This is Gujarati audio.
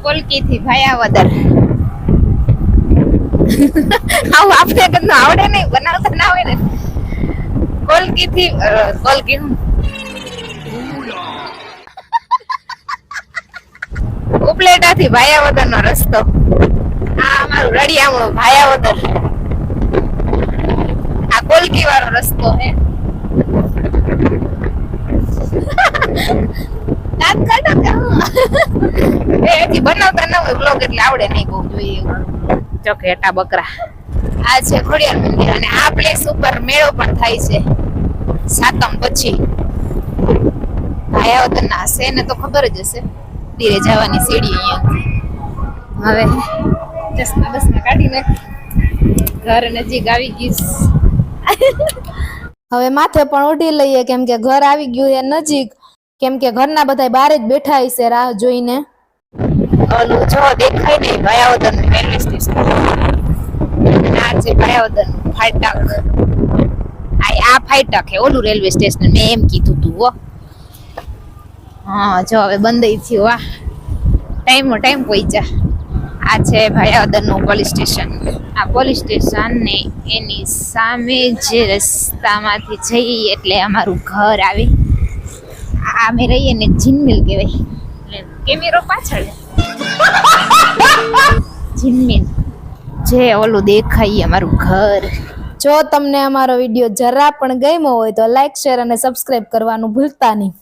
કોલકી થી ભાયાવદર આવું આપણે કદ આવડે નહીં, બનાવતા ના હોય ને. કોલકી થી કોલકી ઉપલેટા થી ભાયાવદર નો રસ્તો. આ અમારું રડિયામણું ભાયાવદર. આ કોલકી વાળો રસ્તો હે. દાંત કાઢો કે એથી બનાવતા ના હોય બ્લોગ એટલે આવડે નહીં બહુ જોઈએ. જો ઘેટા બકરા. આ છે ખોડિયાર મંદિર અને આ પ્લેસ ઉપર મેળો પણ થાય છે સાતમ પછી. ભાયાવદર ના હશે ને તો ખબર જ હશે. ધીરે જવાની સીડી અહીંયા. હવે ચશ્મા બસમાં કાઢી નાખ. ઘર નજીક આવી ગઈશ. હવે માથે પણ ઓઢી લઈએ કેમ કે ઘર આવી ગયું એ નજીક. કેમ કે ઘરના બધા બહાર જ બેઠા હશે રાહ જોઈને. ઓલું જો દેખાય ને ભાયાવદર નું રેલવે સ્ટેશન. આ છે ભાયાવદર નું ફાટક. આ ફાટક હે, ઓલું રેલવે સ્ટેશન મેં એમ કીધું તું હો. હા જો હવે બંધ થયું. વાહ ટાઈમ પહોંચ્યા. આ છે ભાયાવદર નું પોલીસ સ્ટેશન. આ પોલીસ સ્ટેશન ને એની સામે જે રસ્તામાંથી જઈએ એટલે અમારું ઘર આવે. આ અમે રહીએ ને જીનમિલ કહેવાય. કેમેરો પાછળ જીનમિલ જે ઓલું દેખાય અમારું ઘર. જો તમને અમારો વિડીયો જરા પણ ગમ્યો હોય તો લાઈક, શેર અને સબસ્ક્રાઇબ કરવાનું ભૂલતા નહીં.